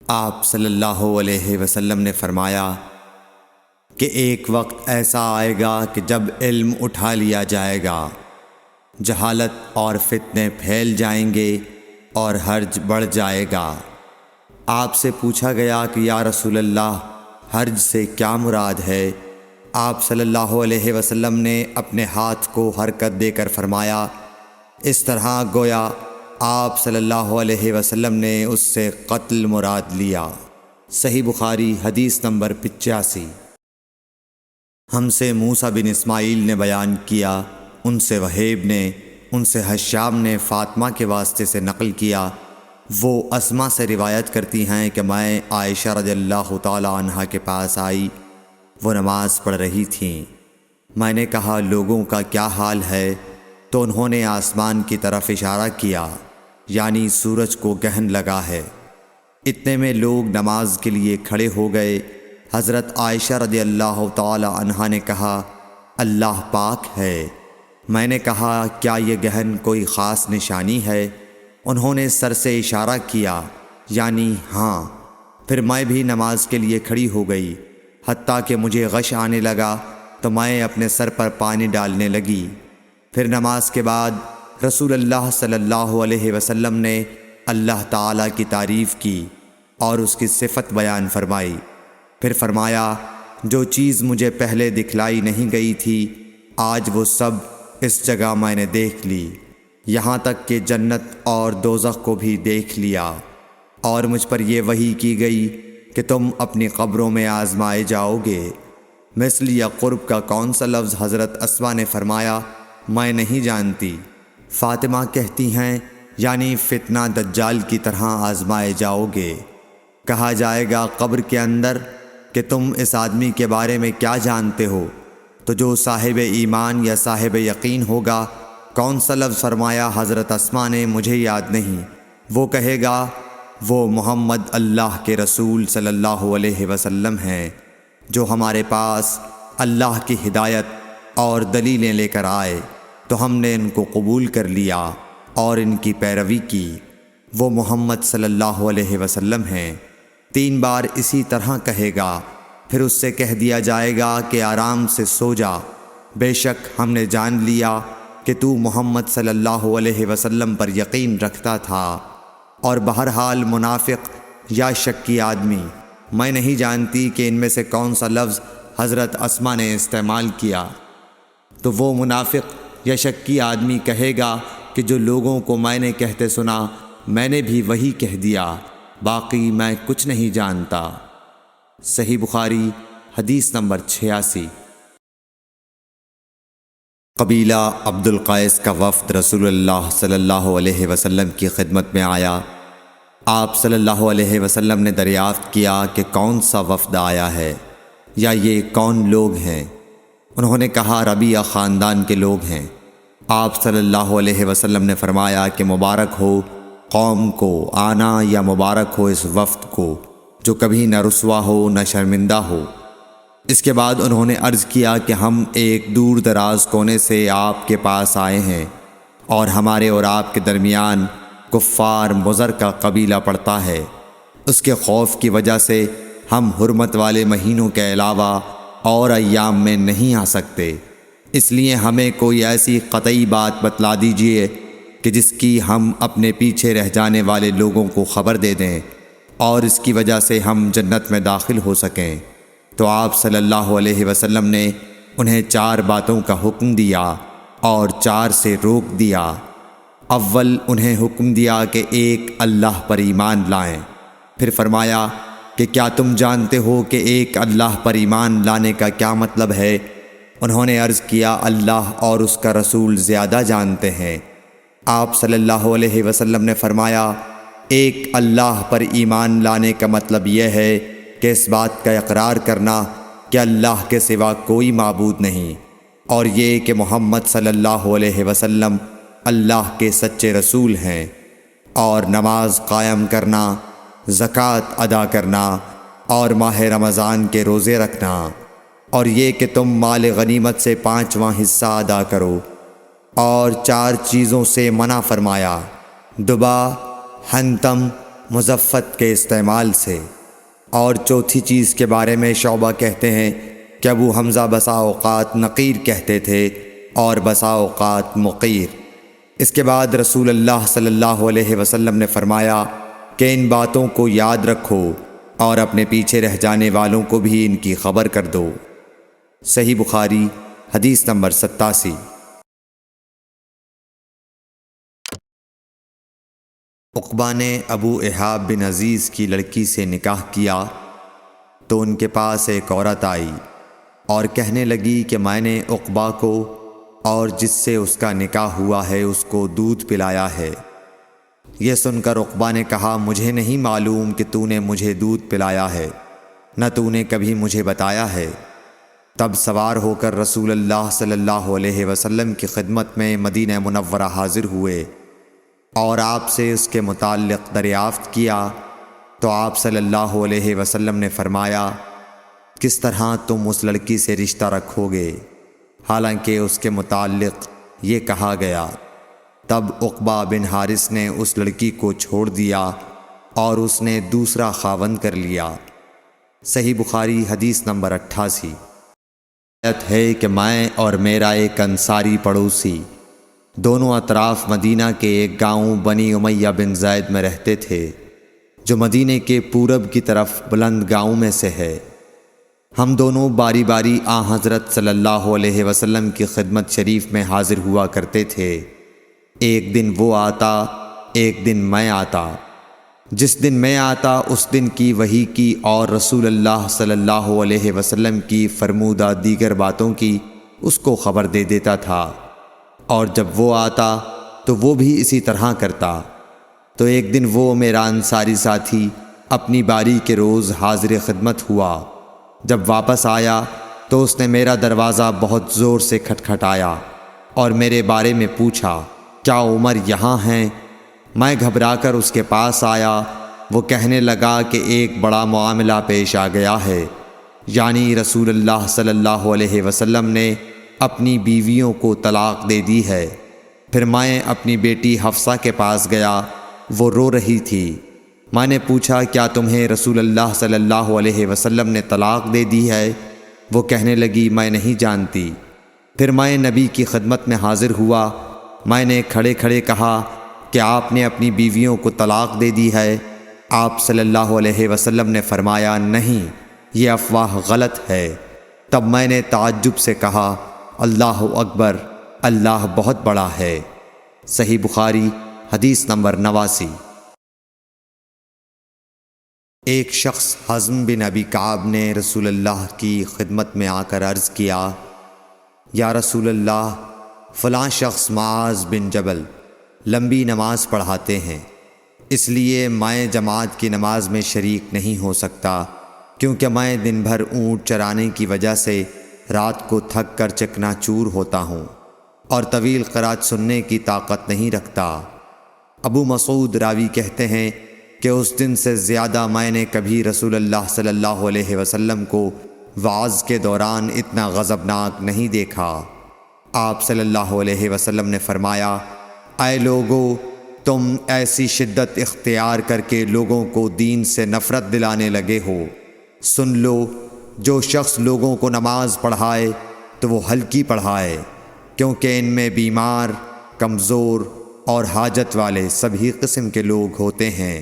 آپ صلی اللہ علیہ وسلم نے فرمایا کہ ایک وقت ایسا آئے گا کہ جب علم اٹھا لیا جائے گا، جہالت اور فتنے پھیل جائیں گے اور حرج بڑھ جائے گا۔ آپ سے پوچھا گیا کہ یا رسول اللہ، حرج سے کیا مراد ہے؟ آپ صلی اللہ علیہ وسلم نے اپنے ہاتھ کو حرکت دے کر فرمایا، اس طرح گویا آپ صلی اللہ علیہ وسلم نے اس سے قتل مراد لیا۔ صحیح بخاری حدیث نمبر 85۔ ہم سے موسیٰ بن اسماعیل نے بیان کیا، ان سے وہیب نے، ان سے حشام نے فاطمہ کے واسطے سے نقل کیا۔ وہ اسما سے روایت کرتی ہیں کہ میں عائشہ رضی اللہ تعالی عنہا کے پاس آئی، وہ نماز پڑھ رہی تھیں۔ میں نے کہا لوگوں کا کیا حال ہے؟ تو انہوں نے آسمان کی طرف اشارہ کیا، یعنی سورج کو گہن لگا ہے۔ اتنے میں لوگ نماز کے لیے کھڑے ہو گئے۔ حضرت عائشہ رضی اللہ تعالی عنہا نے کہا اللہ پاک ہے۔ میں نے کہا کیا یہ گہن کوئی خاص نشانی ہے؟ انہوں نے سر سے اشارہ کیا، یعنی ہاں۔ پھر میں بھی نماز کے لیے کھڑی ہو گئی، حتیٰ کہ مجھے غش آنے لگا تو میں اپنے سر پر پانی ڈالنے لگی۔ پھر نماز کے بعد رسول اللہ صلی اللہ علیہ وسلم نے اللہ تعالیٰ کی تعریف کی اور اس کی صفت بیان فرمائی۔ پھر فرمایا جو چیز مجھے پہلے دکھلائی نہیں گئی تھی، آج وہ سب اس جگہ میں نے دیکھ لی، یہاں تک کہ جنت اور دوزخ کو بھی دیکھ لیا۔ اور مجھ پر یہ وحی کی گئی کہ تم اپنی قبروں میں آزمائے جاؤ گے۔ مثل یا قرب کا کون سا لفظ؟ حضرت اسما نے فرمایا میں نہیں جانتی۔ فاطمہ کہتی ہیں یعنی فتنہ دجال کی طرح آزمائے جاؤ گے۔ کہا جائے گا قبر کے اندر کہ تم اس آدمی کے بارے میں کیا جانتے ہو؟ تو جو صاحب ایمان یا صاحب یقین ہوگا، کون سا لفظ فرمایا؟ حضرت اسما نے مجھے یاد نہیں۔ وہ کہے گا وہ محمد اللہ کے رسول صلی اللہ علیہ وسلم ہیں، جو ہمارے پاس اللہ کی ہدایت اور دلیلیں لے کر آئے تو ہم نے ان کو قبول کر لیا اور ان کی پیروی کی۔ وہ محمد صلی اللہ علیہ وسلم ہیں۔ 3 بار اسی طرح کہے گا۔ پھر اس سے کہہ دیا جائے گا کہ آرام سے سو جا، بے شک ہم نے جان لیا کہ تو محمد صلی اللہ علیہ وسلم پر یقین رکھتا تھا۔ اور بہرحال منافق یا شکی آدمی، میں نہیں جانتی کہ ان میں سے کون سا لفظ حضرت اسما نے استعمال کیا۔ تو وہ منافق یا شکی آدمی کہے گا کہ جو لوگوں کو میں نے کہتے سنا، میں نے بھی وہی کہہ دیا، باقی میں کچھ نہیں جانتا۔ صحیح بخاری حدیث نمبر 86۔ قبیلہ عبد القیس کا وفد رسول اللہ صلی اللہ علیہ وسلم کی خدمت میں آیا۔ آپ صلی اللہ علیہ وسلم نے دریافت کیا کہ کون سا وفد آیا ہے یا یہ کون لوگ ہیں؟ انہوں نے کہا ربیعہ خاندان کے لوگ ہیں۔ آپ صلی اللہ علیہ وسلم نے فرمایا کہ مبارک ہو قوم کو آنا، یا مبارک ہو اس وفد کو جو کبھی نہ رسوا ہو نہ شرمندہ ہو۔ اس کے بعد انہوں نے عرض کیا کہ ہم ایک دور دراز کونے سے آپ کے پاس آئے ہیں، اور ہمارے اور آپ کے درمیان کفار مضر کا قبیلہ پڑتا ہے۔ اس کے خوف کی وجہ سے ہم حرمت والے مہینوں کے علاوہ اور ایام میں نہیں آ سکتے، اس لیے ہمیں کوئی ایسی قطعی بات بتلا دیجیے کہ جس کی ہم اپنے پیچھے رہ جانے والے لوگوں کو خبر دے دیں اور اس کی وجہ سے ہم جنت میں داخل ہو سکیں۔ تو آپ صلی اللہ علیہ وسلم نے انہیں 4 باتوں کا حکم دیا اور 4 سے روک دیا۔ اول انہیں حکم دیا کہ ایک اللہ پر ایمان لائیں۔ پھر فرمایا کہ کیا تم جانتے ہو کہ ایک اللہ پر ایمان لانے کا کیا مطلب ہے؟ انہوں نے عرض کیا اللہ اور اس کا رسول زیادہ جانتے ہیں۔ آپ صلی اللہ علیہ وسلم نے فرمایا ایک اللہ پر ایمان لانے کا مطلب یہ ہے کہ اس بات کا اقرار کرنا کہ اللہ کے سوا کوئی معبود نہیں، اور یہ کہ محمد صلی اللہ علیہ وسلم اللہ کے سچے رسول ہیں، اور نماز قائم کرنا، زکوٰۃ ادا کرنا اور ماہ رمضان کے روزے رکھنا، اور یہ کہ تم مال غنیمت سے 5واں حصہ ادا کرو، اور 4 چیزوں سے منع فرمایا: دبا، حنتم، مضفت کے استعمال سے۔ اور چوتھی چیز کے بارے میں شعبہ کہتے ہیں کہ ابو حمزہ بسا اوقات نقیر کہتے تھے اور بسا اوقات مقیر۔ اس کے بعد رسول اللہ صلی اللہ علیہ وسلم نے فرمایا کہ ان باتوں کو یاد رکھو اور اپنے پیچھے رہ جانے والوں کو بھی ان کی خبر کر دو۔ صحیح بخاری حدیث نمبر 87۔ عقبہ نے ابو احاب بن عزیز کی لڑکی سے نکاح کیا تو ان کے پاس ایک عورت آئی اور کہنے لگی کہ میں نے عقبہ کو اور جس سے اس کا نکاح ہوا ہے اس کو دودھ پلایا ہے۔ یہ سن کر عقبہ نے کہا مجھے نہیں معلوم کہ تو نے مجھے دودھ پلایا ہے، نہ تو نے کبھی مجھے بتایا ہے۔ تب سوار ہو کر رسول اللہ صلی اللہ علیہ وسلم کی خدمت میں مدینہ منورہ حاضر ہوئے اور آپ سے اس کے متعلق دریافت کیا تو آپ صلی اللہ علیہ وسلم نے فرمایا کس طرح تم اس لڑکی سے رشتہ رکھو گے، حالانکہ اس کے متعلق یہ کہا گیا۔ تب عقبہ بن حارث نے اس لڑکی کو چھوڑ دیا اور اس نے دوسرا خاوند کر لیا۔ صحیح بخاری حدیث نمبر 88۔ روایت ہے کہ میں اور میرا ایک انصاری پڑوسی دونوں اطراف مدینہ کے ایک گاؤں بنی امیہ بن زید میں رہتے تھے جو مدینہ کے پورب کی طرف بلند گاؤں میں سے ہے۔ ہم دونوں باری باری حضرت صلی اللہ علیہ وسلم کی خدمت شریف میں حاضر ہوا کرتے تھے۔ ایک دن وہ آتا، ایک دن میں آتا۔ جس دن میں آتا اس دن کی وحی کی اور رسول اللہ صلی اللہ علیہ وسلم کی فرمودہ دیگر باتوں کی اس کو خبر دے دیتا تھا، اور جب وہ آتا تو وہ بھی اسی طرح کرتا۔ تو ایک دن وہ میرا انصاری ساتھی اپنی باری کے روز حاضر خدمت ہوا۔ جب واپس آیا تو اس نے میرا دروازہ بہت زور سے کھٹکھٹایا اور میرے بارے میں پوچھا کیا عمر یہاں ہیں؟ میں گھبرا کر اس کے پاس آیا۔ وہ کہنے لگا کہ ایک بڑا معاملہ پیش آ گیا ہے، یعنی رسول اللہ صلی اللہ علیہ وسلم نے اپنی بیویوں کو طلاق دے دی ہے۔ پھر میں اپنی بیٹی حفصہ کے پاس گیا، وہ رو رہی تھی۔ میں نے پوچھا کیا تمہیں رسول اللہ صلی اللہ علیہ وسلم نے طلاق دے دی ہے؟ وہ کہنے لگی میں نہیں جانتی۔ پھر میں نبی کی خدمت میں حاضر ہوا۔ میں نے کھڑے کھڑے کہا کہ آپ نے اپنی بیویوں کو طلاق دے دی ہے؟ آپ صلی اللہ علیہ وسلم نے فرمایا نہیں، یہ افواہ غلط ہے۔ تب میں نے تعجب سے کہا اللہ اکبر، اللہ بہت بڑا ہے۔ صحیح بخاری حدیث نمبر 89۔ ایک شخص حزم بن ابی کعب نے رسول اللہ کی خدمت میں آ کر عرض کیا یا رسول اللہ، فلاں شخص معاذ بن جبل لمبی نماز پڑھاتے ہیں، اس لیے میں جماعت کی نماز میں شریک نہیں ہو سکتا، کیونکہ میں دن بھر اونٹ چرانے کی وجہ سے رات کو تھک کر چکنا چور ہوتا ہوں اور طویل قرات سننے کی طاقت نہیں رکھتا۔ ابو مسعود راوی کہتے ہیں کہ اس دن سے زیادہ میں نے کبھی رسول اللہ صلی اللہ علیہ وسلم کو وعظ کے دوران اتنا غضبناک نہیں دیکھا۔ آپ صلی اللہ علیہ وسلم نے فرمایا اے لوگو، تم ایسی شدت اختیار کر کے لوگوں کو دین سے نفرت دلانے لگے ہو۔ سن لو، جو شخص لوگوں کو نماز پڑھائے تو وہ ہلکی پڑھائے، کیونکہ ان میں بیمار، کمزور اور حاجت والے سبھی قسم کے لوگ ہوتے ہیں۔